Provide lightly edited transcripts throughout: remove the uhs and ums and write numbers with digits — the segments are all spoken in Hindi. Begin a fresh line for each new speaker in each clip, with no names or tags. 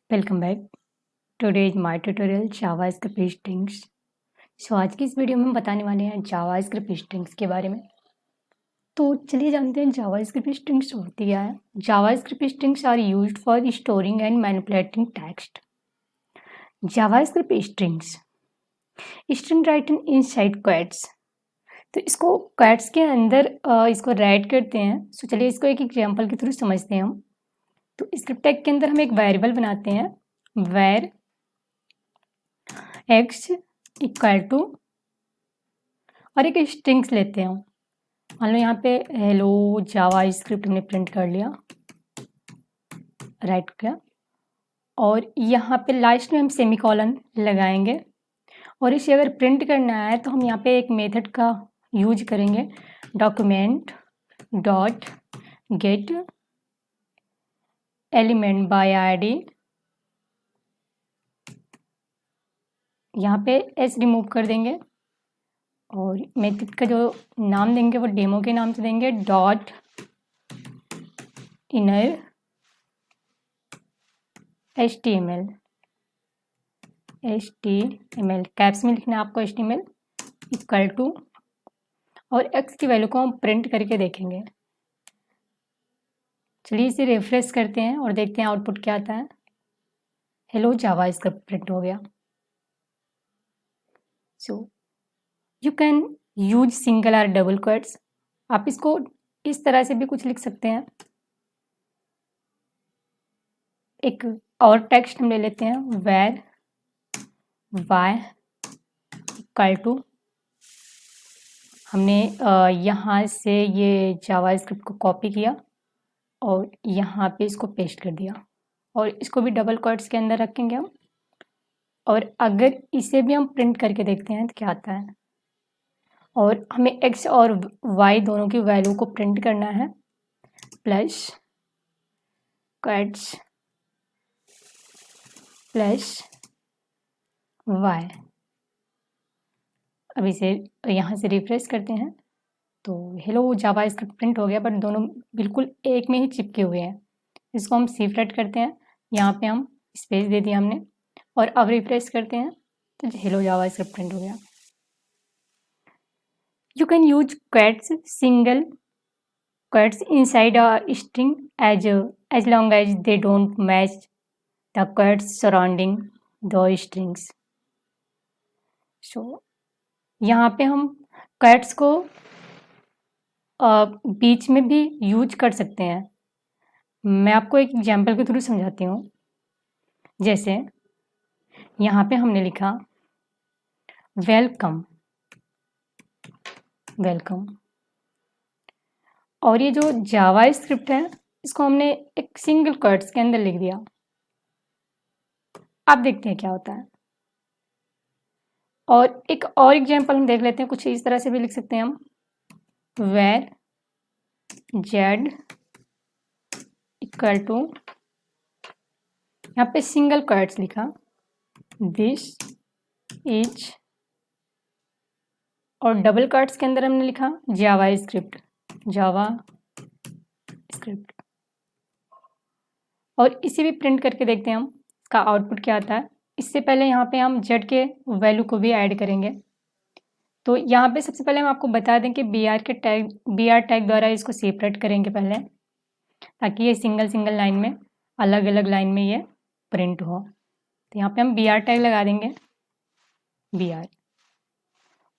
Welcome back. Today is my tutorial JavaScript strings. आज की इस वीडियो में हम बताने वाले हैं जावास्क्रिप्ट स्ट्रिंग्स के बारे में। तो चलिए जानते हैं जावास्क्रिप्ट स्ट्रिंग्स होती क्या है। JavaScript strings are used for storing and manipulating text. JavaScript strings string written inside quotes. तो इसको क्वेट्स के अंदर इसको राइट करते हैं। चलिए इसको एक एग्जांपल के थ्रू समझते हैं हम। तो स्क्रिप्ट टैग के अंदर हम एक वेरिएबल बनाते हैं, वेर एक्स इक्वल टू, और एक स्ट्रिंग्स लेते हैं। मान लो यहाँ पे हेलो जावा स्क्रिप्ट हमने प्रिंट कर लिया, राइट किया, और यहाँ पे लास्ट में हम सेमीकोलन लगाएंगे। और इसे अगर प्रिंट करना है तो हम यहाँ पे एक मेथड का यूज करेंगे, document dot gate element by ID. यहाँ पे एस रिमूव कर देंगे और मेथड का जो नाम देंगे वो डेमो के नाम से देंगे, डॉट इनर HTML कैप्स में लिखना है आपको HTML इक्वल टू, और x की वैल्यू को हम प्रिंट करके देखेंगे। चलिए इसे रिफ्रेश करते हैं और देखते हैं आउटपुट क्या आता है। हेलो जावा स्क्रिप्ट प्रिंट हो गया। So you can use single और डबल क्वोट्स। आप इसको इस तरह से भी कुछ लिख सकते हैं। एक और टेक्स्ट हम ले लेते हैं, वेर वाई इक्वल टू, हमने यहाँ से ये जावा स्क्रिप्ट को कॉपी किया और यहाँ पे इसको पेस्ट कर दिया, और इसको भी डबल क्वोट्स के अंदर रखेंगे हम। और अगर इसे भी हम प्रिंट करके देखते हैं तो क्या आता है, और हमें x और y दोनों की वैल्यू को प्रिंट करना है, प्लस क्वोट्स प्लस y। अब इसे यहाँ से रिफ्रेश करते हैं तो हेलो जावा स्क्रिप्ट प्रिंट हो गया, बट दोनों बिल्कुल एक में ही चिपके हुए हैं। इसको हम सिफ्रेट करते हैं, यहाँ पे हम स्पेस दे दिया हमने, और अब रिफ्रेश करते हैं तो हेलो जावा स्क्रिप्ट प्रिंट हो गया। You can use quotes, single quotes inside a string as long as they don't match the quotes surrounding the strings. So यहाँ पे हम quotes को बीच में भी यूज कर सकते हैं। मैं आपको एक एग्जांपल के थ्रू समझाती हूँ। जैसे यहाँ पे हमने लिखा वेलकम वेलकम, और ये जो जावा स्क्रिप्ट है इसको हमने एक सिंगल क्वोट्स के अंदर लिख दिया। अब देखते हैं क्या होता है। और एक और एग्जांपल हम देख लेते हैं, कुछ इस तरह से भी लिख सकते हैं हम, वेर जेड इक्वल टू, यहाँ पे सिंगल क्वोट्स लिखा, दिस इज, और डबल क्वोट्स के अंदर हमने लिखा जावा स्क्रिप्ट और इसे भी प्रिंट करके देखते हैं हम इसका आउटपुट क्या आता है। इससे पहले यहाँ पे हम जेड के वैल्यू को भी ऐड करेंगे। तो यहाँ पे सबसे पहले हम आपको बता दें कि बी आर टैग द्वारा इसको सेपरेट करेंगे पहले, ताकि ये सिंगल सिंगल लाइन में, अलग अलग लाइन में ये प्रिंट हो। तो यहाँ पे हम बी आर टैग लगा देंगे, बी आर,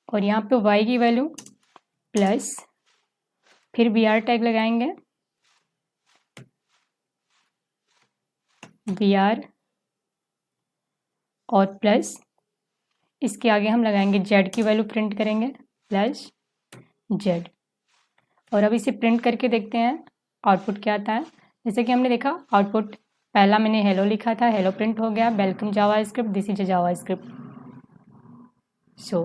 और यहाँ पे वाई की वैल्यू प्लस, फिर बी आर टैग लगाएंगे, बी आर और प्लस, इसके आगे हम लगाएंगे जेड की वैल्यू प्रिंट करेंगे, प्लस जेड। और अब इसे प्रिंट करके देखते हैं आउटपुट क्या आता है। जैसे कि हमने देखा आउटपुट, पहला मैंने हेलो लिखा था, हेलो प्रिंट हो गया, welcome JavaScript, this is a JavaScript. So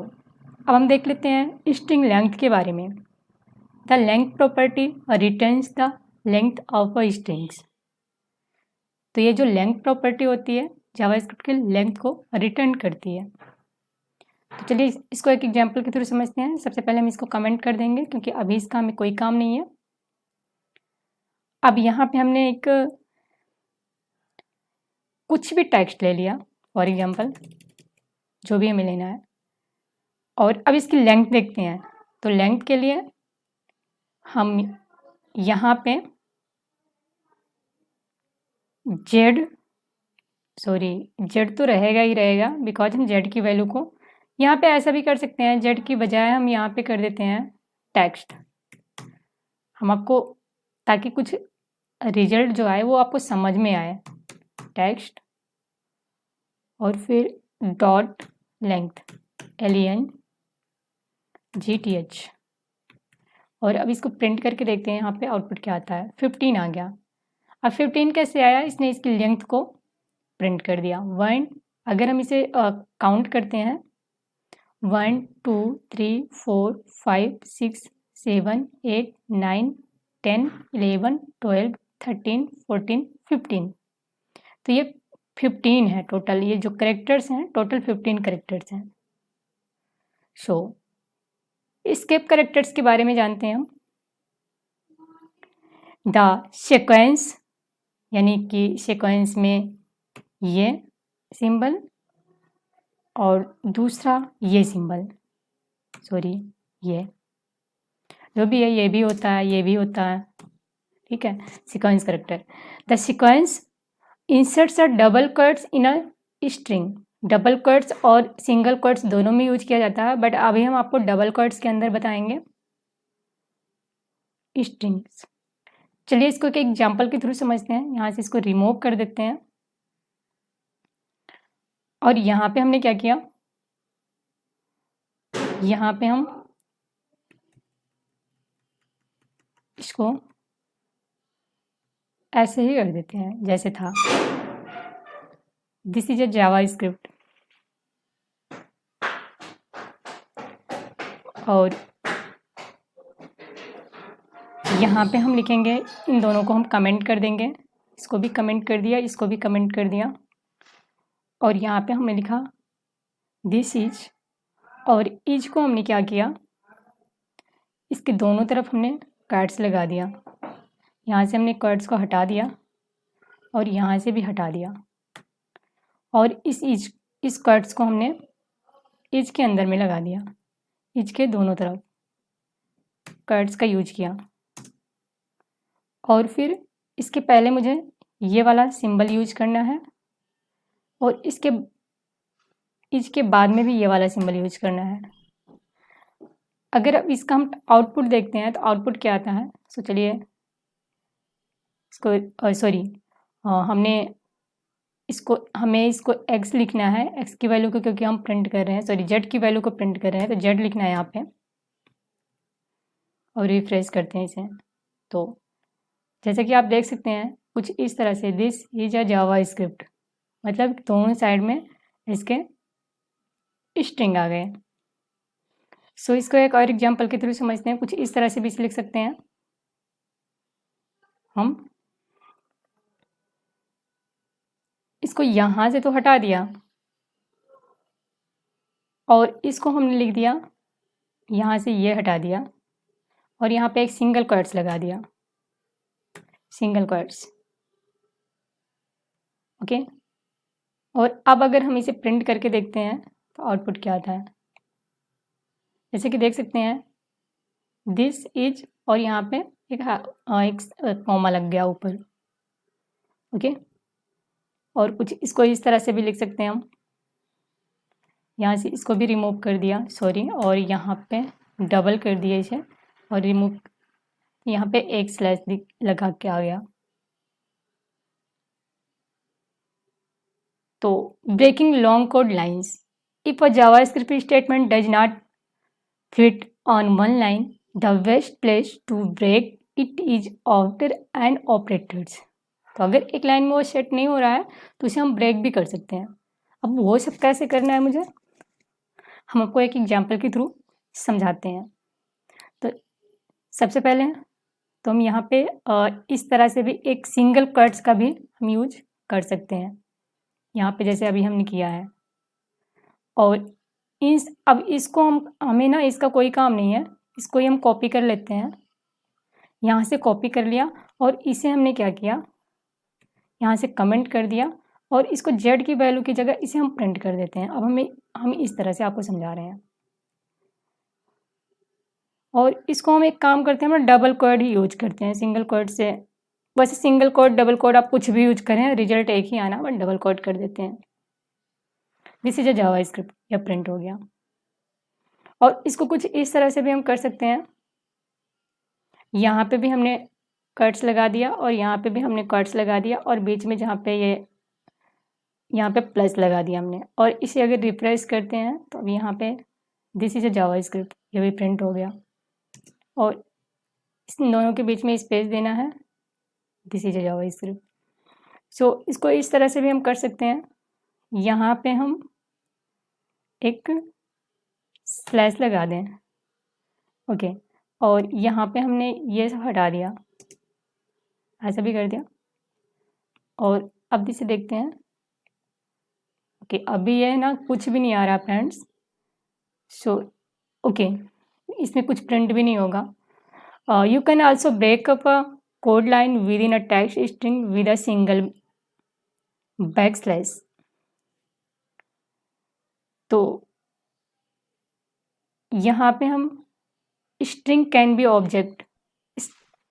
अब हम देख लेते हैं स्ट्रिंग लेंथ के बारे में। The length property returns the length of a strings. तो ये जो लेंथ प्रॉपर्टी होती है जावा स्क्रिप्ट की लेंथ को रिटर्न करती है। तो चलिए इसको एक एग्जांपल के थ्रू समझते हैं। सबसे पहले हम इसको कमेंट कर देंगे क्योंकि अभी इसका हमें कोई काम नहीं है। अब यहाँ पे हमने एक कुछ भी टेक्स्ट ले लिया, फॉर एग्जांपल जो भी हमें लेना है, और अब इसकी लेंथ देखते हैं। तो लेंथ के लिए हम यहाँ पे जेड तो रहेगा ही रहेगा, बिकॉज हम जेड की वैल्यू को यहाँ पे ऐसा भी कर सकते हैं, जेड की बजाय हम यहाँ पे कर देते हैं टेक्स्ट। हम आपको, ताकि कुछ रिजल्ट जो आए वो आपको समझ में आए, टेक्स्ट और फिर डॉट लेंथ LENGTH। और अब इसको प्रिंट करके देखते हैं यहाँ पे आउटपुट क्या आता है। 15 आ गया। अब 15 कैसे आया, इसने इसकी लेंथ को प्रिंट कर दिया 1। अगर हम इसे काउंट करते हैं 1 2 3 4 5 6 7 8 9 10 11 12 13 14 15, तो ये 15 है टोटल। ये जो करेक्टर्स हैं टोटल 15 करेक्टर्स हैं। सो एस्केप करेक्टर्स के बारे में जानते हैं हम। द सीक्वेंस, यानी कि सीक्वेंस में ये सिंबल और दूसरा ये सिंबल, ये जो भी है, ये भी होता है, ये भी होता है, ठीक है, sequence character. The sequence inserts a double cuts in a string. Double cuts और सिंगल कट्स दोनों में यूज किया जाता है, बट अभी हम आपको डबल कट्स के अंदर बताएंगे स्ट्रिंग्स। चलिए इसको एक एग्जाम्पल के थ्रू समझते हैं। यहाँ से इसको रिमूव कर देते हैं, और यहाँ पे हमने क्या किया, यहाँ पे हम इसको ऐसे ही कर देते हैं जैसे था। This is a Java script. और यहाँ पे हम लिखेंगे, इन दोनों को हम कमेंट कर देंगे, इसको भी कमेंट कर दिया, इसको भी कमेंट कर दिया, और यहाँ पे हमने लिखा दिस इज, और इज को हमने क्या किया, इसके दोनों तरफ हमने कट्स लगा दिया। यहाँ से हमने कट्स को हटा दिया और यहाँ से भी हटा दिया, और इस कट्स को हमने इज के अंदर में लगा दिया। इज के दोनों तरफ कट्स का यूज किया, और फिर इसके पहले मुझे ये वाला सिंबल यूज करना है, और इसके बाद में भी ये वाला सिंबल यूज करना है। अगर अब इसका हम आउटपुट देखते हैं तो आउटपुट क्या आता है। सो चलिए इसको हमें इसको x लिखना है, x की वैल्यू को, क्योंकि हम प्रिंट कर रहे हैं, z की वैल्यू को प्रिंट कर रहे हैं, तो z लिखना है यहाँ पे, और रिफ्रेश करते हैं इसे। तो जैसे कि आप देख सकते हैं कुछ इस तरह से, this is a Java script, मतलब दोनों साइड में इसके स्ट्रिंग आ गए। सो इसको एक और एग्जांपल के थ्रू समझते हैं। कुछ इस तरह से भी इसे लिख सकते हैं हम। इसको यहाँ से तो हटा दिया, और इसको हमने लिख दिया, यहाँ से ये हटा दिया, और यहाँ पे एक सिंगल क्वोट्स लगा दिया, सिंगल क्वोट्स, ओके। और अब अगर हम इसे प्रिंट करके देखते हैं तो आउटपुट क्या आता है। जैसे कि देख सकते हैं दिस इज, और यहाँ पे एक कॉमा लग गया ऊपर, ओके। और कुछ इसको इस तरह से भी लिख सकते हैं हम। यहाँ से इसको भी रिमूव कर दिया, और यहाँ पे डबल कर दिया इसे, और रिमूव, यहाँ पे एक स्लैश लगा के आ गया। तो breaking long code lines. If a JavaScript statement does not fit on one line, the best place to break it is after an operators. तो अगर एक लाइन में वो सेट नहीं हो रहा है तो उसे हम ब्रेक भी कर सकते हैं। अब वो सब कैसे करना है मुझे, हम आपको एक एग्जाम्पल के थ्रू समझाते हैं। तो सबसे पहले तो हम यहाँ पे इस तरह से भी एक सिंगल कट्स का भी हम यूज कर सकते हैं, यहाँ पे जैसे अभी हमने किया है। और अब इसको हमें ना इसका कोई काम नहीं है, इसको ही हम कॉपी कर लेते हैं। यहाँ से कॉपी कर लिया, और इसे हमने क्या किया, यहाँ से कमेंट कर दिया, और इसको जेड की वैल्यू की जगह इसे हम प्रिंट कर देते हैं। अब हम इस तरह से आपको समझा रहे हैं। और इसको हम एक काम करते हैं, हम डबल कोड ही यूज करते हैं सिंगल कोड से। वैसे सिंगल कोड डबल कोड आप कुछ भी यूज करें, रिजल्ट एक ही आना, बट डबल कोड कर देते हैं। दिस इज अ जावास्क्रिप्ट, यह प्रिंट हो गया। और इसको कुछ इस तरह से भी हम कर सकते हैं। यहाँ पे भी हमने कट्स लगा दिया और यहाँ पे भी हमने कट्स लगा दिया और बीच में जहाँ पे ये यहाँ पे प्लस लगा दिया हमने। और इसे अगर रिफ्रेश करते हैं तो अब यहाँ पे दिस इज अ जावास्क्रिप्ट, ये भी प्रिंट हो गया। और इस दोनों के बीच में स्पेस देना है, दिस इज अ जावास्क्रिप्ट। सो इसको इस तरह से भी हम कर सकते हैं। यहाँ पे हम एक स्लैश लगा दें, ओके। और यहाँ पे हमने ये सब हटा दिया, ऐसा भी कर दिया। और अब इसे देखते हैं, ओके। अभी ये ना कुछ भी नहीं आ रहा फ्रेंड्स। सो ओके, इसमें कुछ प्रिंट भी नहीं होगा। You can also break up a code line within a text string with a single backslash. तो यहाँ पे हम string can be object,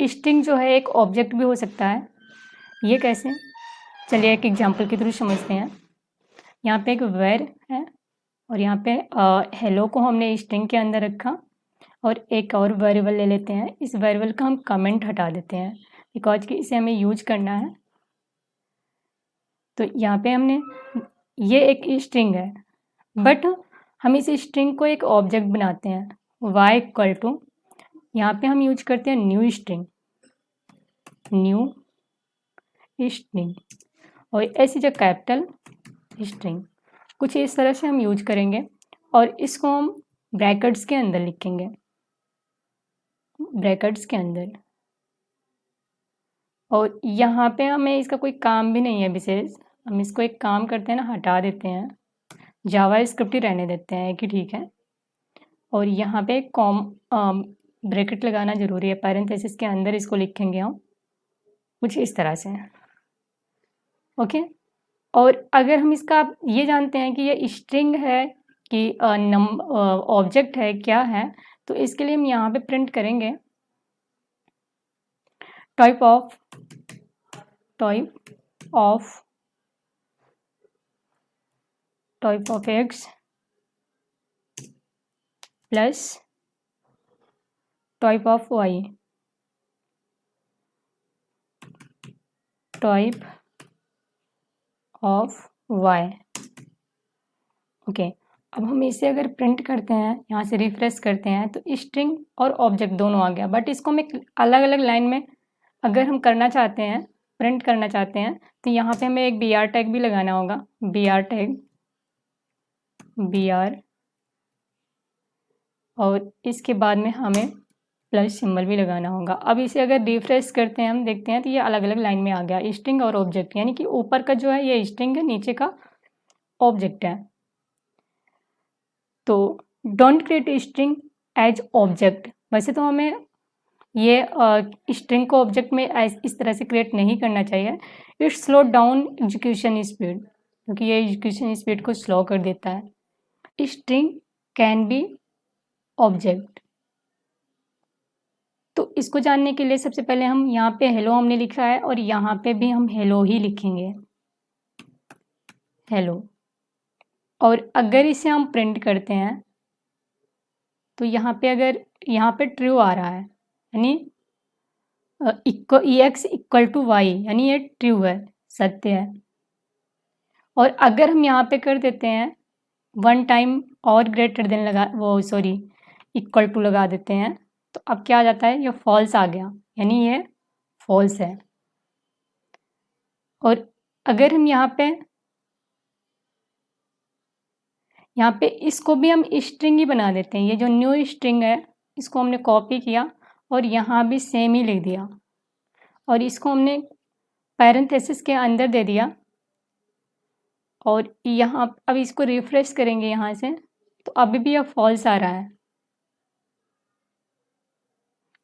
string जो है एक ऑब्जेक्ट भी हो सकता है। ये कैसे, चलिए एक एग्जांपल के थ्रू समझते हैं। यहाँ पे एक वेर है और यहाँ पे हेलो को हमने स्ट्रिंग के अंदर रखा और एक और वेरिएबल ले लेते हैं। इस वेरिएबल का हम कमेंट हटा देते हैं बिकॉज कि इसे हमें यूज करना है। तो यहाँ पे हमने, ये एक स्ट्रिंग है बट हम इस स्ट्रिंग को एक ऑब्जेक्ट बनाते हैं। y इक्वल टू, यहाँ पे हम यूज करते हैं न्यू स्ट्रिंग, न्यू स्ट्रिंग, और S is a capital string. कुछ इस तरह से हम यूज करेंगे और इसको हम ब्रैकेट्स के अंदर लिखेंगे, ब्रैकेट्स के अंदर। और यहाँ पे हमें इसका कोई काम भी नहीं है विशेष, हम इसको एक काम करते हैं ना, हटा देते हैं, जावास्क्रिप्ट ही रहने देते हैं कि ठीक है। और यहाँ पे ब्रैकेट लगाना जरूरी है, पैरेंथेसिस के अंदर इसको लिखेंगे हम कुछ इस तरह से, ओके। और अगर हम इसका ये जानते हैं कि ये स्ट्रिंग है कि ऑब्जेक्ट है क्या है, तो इसके लिए हम यहाँ पे प्रिंट करेंगे type of x plus type of y, type of y, okay. अब हम इसे अगर प्रिंट करते हैं, यहाँ से रिफ्रेश करते हैं, तो स्ट्रिंग और ऑब्जेक्ट दोनों आ गया। बट इसको हम एक अलग अलग लाइन में अगर हम करना चाहते हैं, प्रिंट करना चाहते हैं, तो यहाँ पे हमें एक br टैग भी लगाना होगा, br टैग, br, और इसके बाद में हमें प्लस सिंबल भी लगाना होगा। अब इसे अगर रिफ्रेश करते हैं, हम देखते हैं तो ये अलग अलग लाइन में आ गया, स्ट्रिंग और ऑब्जेक्ट, यानी कि ऊपर का जो है ये स्ट्रिंग है, नीचे का ऑब्जेक्ट है। तो don't create string as object, वैसे तो हमें ये स्ट्रिंग को ऑब्जेक्ट में इस तरह से क्रिएट नहीं करना चाहिए। It slow down execution speed, क्योंकि ये एग्जीक्यूशन स्पीड को स्लो कर देता है। String can be object. तो इसको जानने के लिए सबसे पहले हम यहाँ पे हेलो हमने लिखा है और यहाँ पे भी हम हेलो ही लिखेंगे, हेलो। और अगर इसे हम प्रिंट करते हैं तो यहाँ पे अगर यहाँ पे ट्रू आ रहा है, यानी एक्स इक्वल टू वाई, यानी ये ट्रू है, सत्य है। और अगर हम यहाँ पे कर देते हैं वन टाइम और ग्रेटर देन इक्वल टू लगा देते हैं, तो अब क्या आ जाता है, ये फॉल्स आ गया, यानी ये फॉल्स है। और अगर हम यहाँ पे इसको भी हम स्ट्रिंग ही बना देते हैं, ये जो न्यू स्ट्रिंग है इसको हमने कॉपी किया और यहाँ भी सेम ही लिख दिया और इसको हमने पैरेंथेसिस के अंदर दे दिया। और यहाँ अब इसको रिफ्रेश करेंगे यहाँ से, तो अभी भी यह फॉल्स आ रहा है।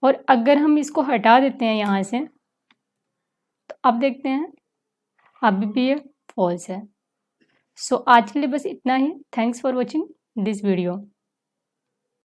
और अगर हम इसको हटा देते हैं यहाँ से, तो अब देखते हैं अभी भी ये फॉल्स है। सो आज के लिए बस इतना ही। Thanks for watching this video.